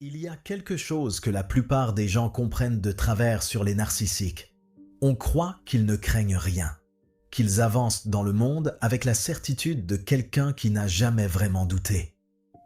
Il y a quelque chose que la plupart des gens comprennent de travers sur les narcissiques. On croit qu'ils ne craignent rien, qu'ils avancent dans le monde avec la certitude de quelqu'un qui n'a jamais vraiment douté.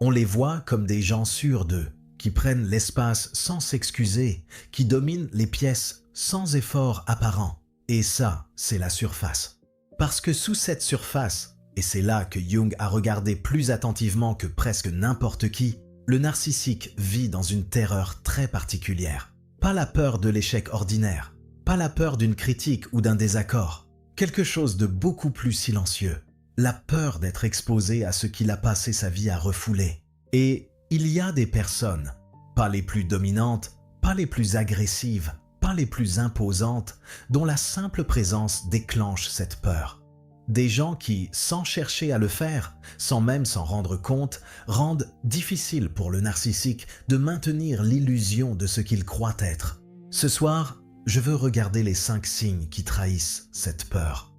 On les voit comme des gens sûrs d'eux, qui prennent l'espace sans s'excuser, qui dominent les pièces sans effort apparent. Et ça, c'est la surface. Parce que sous cette surface, et c'est là que Jung a regardé plus attentivement que presque n'importe qui, le narcissique vit dans une terreur très particulière. Pas la peur de l'échec ordinaire, pas la peur d'une critique ou d'un désaccord, quelque chose de beaucoup plus silencieux. La peur d'être exposé à ce qu'il a passé sa vie à refouler. Et il y a des personnes, pas les plus dominantes, pas les plus agressives, pas les plus imposantes, dont la simple présence déclenche cette peur. Des gens qui, sans chercher à le faire, sans même s'en rendre compte, rendent difficile pour le narcissique de maintenir l'illusion de ce qu'il croit être. Ce soir, je veux regarder les 5 signes qui trahissent cette peur.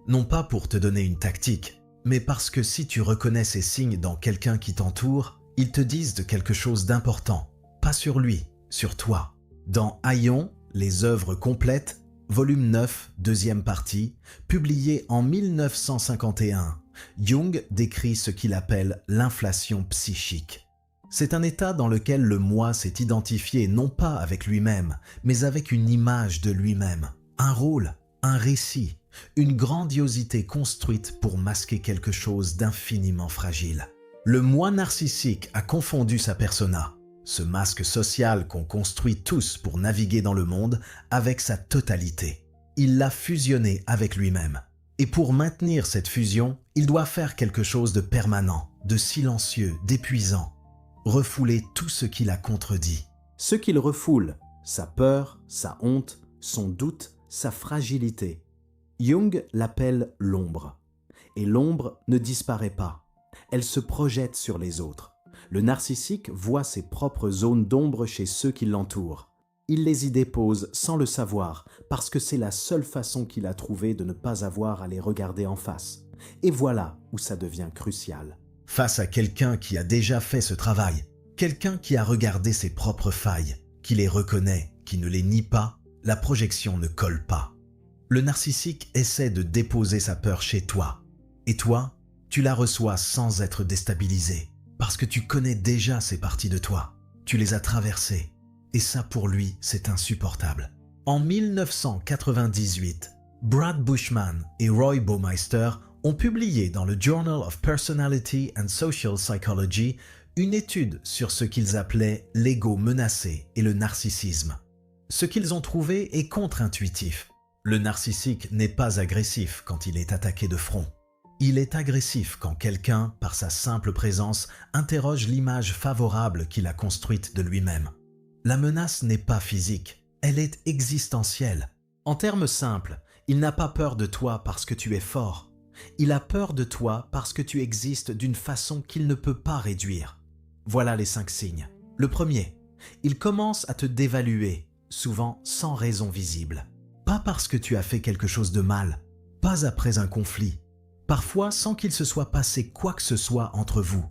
Non pas pour te donner une tactique, mais parce que si tu reconnais ces signes dans quelqu'un qui t'entoure, ils te disent de quelque chose d'important, pas sur lui, sur toi. Dans Aion, les œuvres complètes, volume 9, deuxième partie, publié en 1951, Jung décrit ce qu'il appelle l'inflation psychique. C'est un état dans lequel le moi s'est identifié non pas avec lui-même, mais avec une image de lui-même, un rôle, un récit, une grandiosité construite pour masquer quelque chose d'infiniment fragile. Le moi narcissique a confondu sa persona, ce masque social qu'on construit tous pour naviguer dans le monde, avec sa totalité. Il l'a fusionné avec lui-même. Et pour maintenir cette fusion, il doit faire quelque chose de permanent, de silencieux, d'épuisant. Refouler tout ce qu'il a contredit. Ce qu'il refoule, sa peur, sa honte, son doute, sa fragilité. Jung l'appelle l'ombre. Et l'ombre ne disparaît pas. Elle se projette sur les autres. Le narcissique voit ses propres zones d'ombre chez ceux qui l'entourent. Il les y dépose sans le savoir, parce que c'est la seule façon qu'il a trouvé de ne pas avoir à les regarder en face. Et voilà où ça devient crucial. Face à quelqu'un qui a déjà fait ce travail, quelqu'un qui a regardé ses propres failles, qui les reconnaît, qui ne les nie pas, la projection ne colle pas. Le narcissique essaie de déposer sa peur chez toi. Et toi, tu la reçois sans être déstabilisé. Parce que tu connais déjà ces parties de toi. Tu les as traversées. Et ça, pour lui, c'est insupportable. En 1998, Brad Bushman et Roy Baumeister ont publié dans le Journal of Personality and Social Psychology une étude sur ce qu'ils appelaient l'ego menacé et le narcissisme. Ce qu'ils ont trouvé est contre-intuitif. Le narcissique n'est pas agressif quand il est attaqué de front. Il est agressif quand quelqu'un, par sa simple présence, interroge l'image favorable qu'il a construite de lui-même. La menace n'est pas physique, elle est existentielle. En termes simples, il n'a pas peur de toi parce que tu es fort. Il a peur de toi parce que tu existes d'une façon qu'il ne peut pas réduire. Voilà les 5 signes. Le premier, il commence à te dévaluer, souvent sans raison visible. Pas parce que tu as fait quelque chose de mal, pas après un conflit. Parfois sans qu'il se soit passé quoi que ce soit entre vous.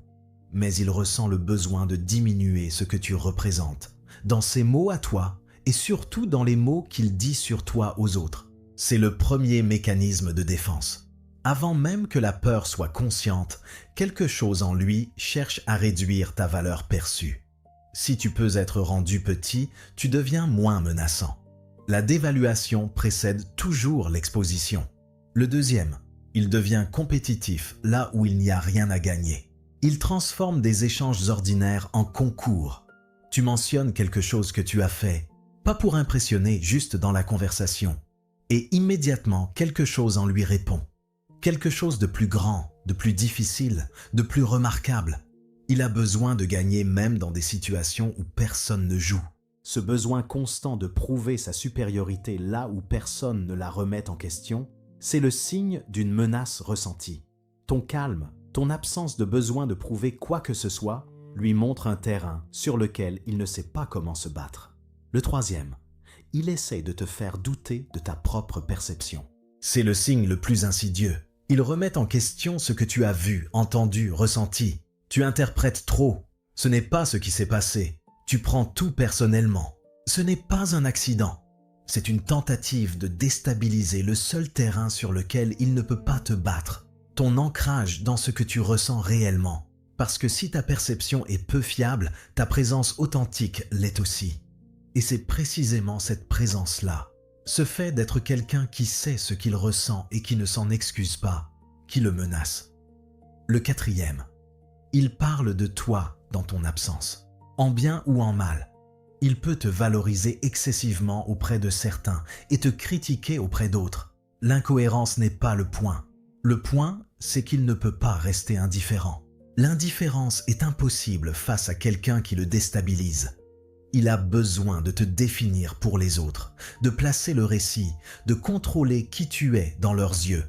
Mais il ressent le besoin de diminuer ce que tu représentes, dans ses mots à toi et surtout dans les mots qu'il dit sur toi aux autres. C'est le premier mécanisme de défense. Avant même que la peur soit consciente, quelque chose en lui cherche à réduire ta valeur perçue. Si tu peux être rendu petit, tu deviens moins menaçant. La dévaluation précède toujours l'exposition. Le deuxième, il devient compétitif là où il n'y a rien à gagner. Il transforme des échanges ordinaires en concours. Tu mentionnes quelque chose que tu as fait, pas pour impressionner, juste dans la conversation. Et immédiatement, quelque chose en lui répond. Quelque chose de plus grand, de plus difficile, de plus remarquable. Il a besoin de gagner même dans des situations où personne ne joue. Ce besoin constant de prouver sa supériorité là où personne ne la remet en question, c'est le signe d'une menace ressentie. Ton calme, ton absence de besoin de prouver quoi que ce soit, lui montre un terrain sur lequel il ne sait pas comment se battre. Le troisième, il essaie de te faire douter de ta propre perception. C'est le signe le plus insidieux. Il remet en question ce que tu as vu, entendu, ressenti. Tu interprètes trop. Ce n'est pas ce qui s'est passé. Tu prends tout personnellement. Ce n'est pas un accident. C'est une tentative de déstabiliser le seul terrain sur lequel il ne peut pas te battre, ton ancrage dans ce que tu ressens réellement. Parce que si ta perception est peu fiable, ta présence authentique l'est aussi. Et c'est précisément cette présence-là, ce fait d'être quelqu'un qui sait ce qu'il ressent et qui ne s'en excuse pas, qui le menace. Le quatrième, il parle de toi dans ton absence, en bien ou en mal. Il peut te valoriser excessivement auprès de certains et te critiquer auprès d'autres. L'incohérence n'est pas le point. Le point, c'est qu'il ne peut pas rester indifférent. L'indifférence est impossible face à quelqu'un qui le déstabilise. Il a besoin de te définir pour les autres, de placer le récit, de contrôler qui tu es dans leurs yeux,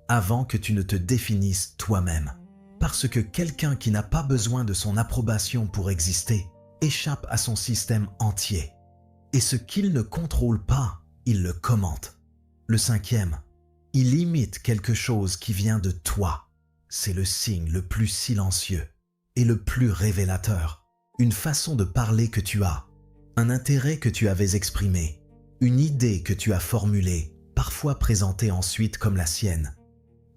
avant que tu ne te définisses toi-même. Parce que quelqu'un qui n'a pas besoin de son approbation pour exister échappe à son système entier. Et ce qu'il ne contrôle pas, il le commente. Le cinquième, il imite quelque chose qui vient de toi. C'est le signe le plus silencieux et le plus révélateur. Une façon de parler que tu as, un intérêt que tu avais exprimé, une idée que tu as formulée, parfois présentée ensuite comme la sienne.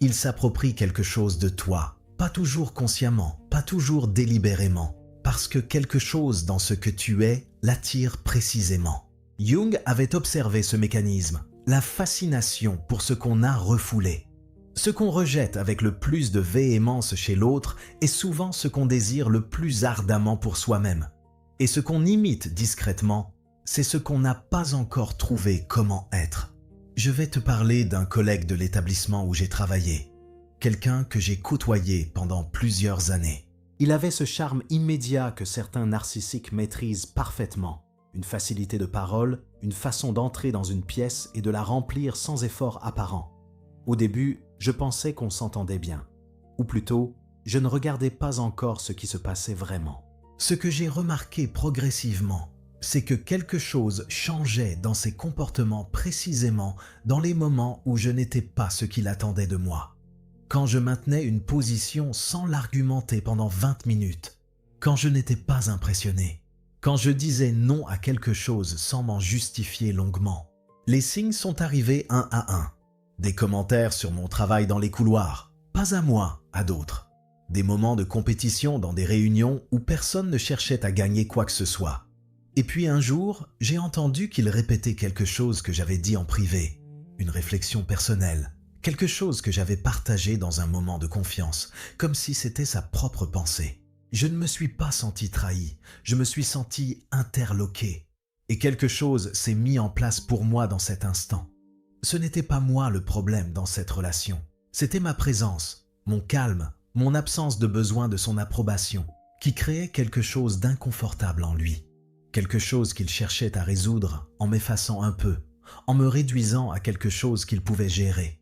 Il s'approprie quelque chose de toi, pas toujours consciemment, pas toujours délibérément, parce que quelque chose dans ce que tu es l'attire précisément. Jung avait observé ce mécanisme, la fascination pour ce qu'on a refoulé. Ce qu'on rejette avec le plus de véhémence chez l'autre est souvent ce qu'on désire le plus ardemment pour soi-même. Et ce qu'on imite discrètement, c'est ce qu'on n'a pas encore trouvé comment être. Je vais te parler d'un collègue de l'établissement où j'ai travaillé, quelqu'un que j'ai côtoyé pendant plusieurs années. Il avait ce charme immédiat que certains narcissiques maîtrisent parfaitement, une facilité de parole, une façon d'entrer dans une pièce et de la remplir sans effort apparent. Au début, je pensais qu'on s'entendait bien, ou plutôt, je ne regardais pas encore ce qui se passait vraiment. Ce que j'ai remarqué progressivement, c'est que quelque chose changeait dans ses comportements précisément dans les moments où je n'étais pas ce qu'il attendait de moi. Quand je maintenais une position sans l'argumenter pendant 20 minutes, quand je n'étais pas impressionné, quand je disais non à quelque chose sans m'en justifier longuement. Les signes sont arrivés un à un. Des commentaires sur mon travail dans les couloirs, pas à moi, à d'autres. Des moments de compétition dans des réunions où personne ne cherchait à gagner quoi que ce soit. Et puis un jour, j'ai entendu qu'il répétait quelque chose que j'avais dit en privé, une réflexion personnelle. Quelque chose que j'avais partagé dans un moment de confiance, comme si c'était sa propre pensée. Je ne me suis pas senti trahi, je me suis senti interloqué. Et quelque chose s'est mis en place pour moi dans cet instant. Ce n'était pas moi le problème dans cette relation. C'était ma présence, mon calme, mon absence de besoin de son approbation, qui créait quelque chose d'inconfortable en lui. Quelque chose qu'il cherchait à résoudre en m'effaçant un peu, en me réduisant à quelque chose qu'il pouvait gérer.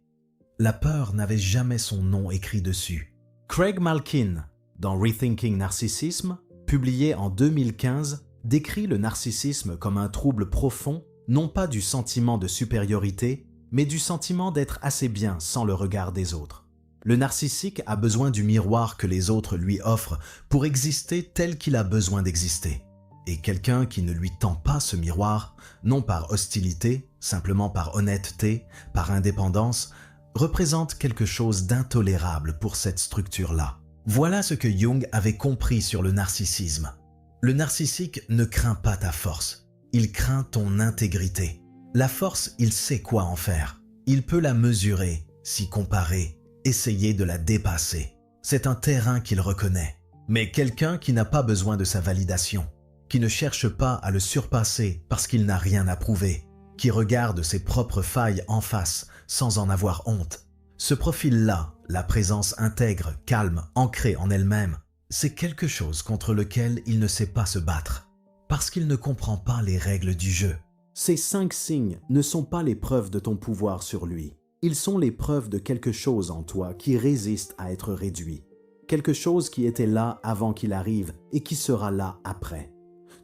La peur n'avait jamais son nom écrit dessus. Craig Malkin, dans Rethinking Narcissism, publié en 2015, décrit le narcissisme comme un trouble profond, non pas du sentiment de supériorité, mais du sentiment d'être assez bien sans le regard des autres. Le narcissique a besoin du miroir que les autres lui offrent pour exister tel qu'il a besoin d'exister. Et quelqu'un qui ne lui tend pas ce miroir, non par hostilité, simplement par honnêteté, par indépendance, représente quelque chose d'intolérable pour cette structure-là. Voilà ce que Jung avait compris sur le narcissisme. Le narcissique ne craint pas ta force, il craint ton intégrité. La force, il sait quoi en faire. Il peut la mesurer, s'y comparer, essayer de la dépasser. C'est un terrain qu'il reconnaît. Mais quelqu'un qui n'a pas besoin de sa validation, qui ne cherche pas à le surpasser parce qu'il n'a rien à prouver, qui regarde ses propres failles en face sans en avoir honte. Ce profil-là, la présence intègre, calme, ancrée en elle-même, c'est quelque chose contre lequel il ne sait pas se battre, parce qu'il ne comprend pas les règles du jeu. Ces 5 signes ne sont pas les preuves de ton pouvoir sur lui. Ils sont les preuves de quelque chose en toi qui résiste à être réduit. Quelque chose qui était là avant qu'il arrive et qui sera là après.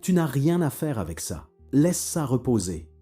Tu n'as rien à faire avec ça. Laisse ça reposer.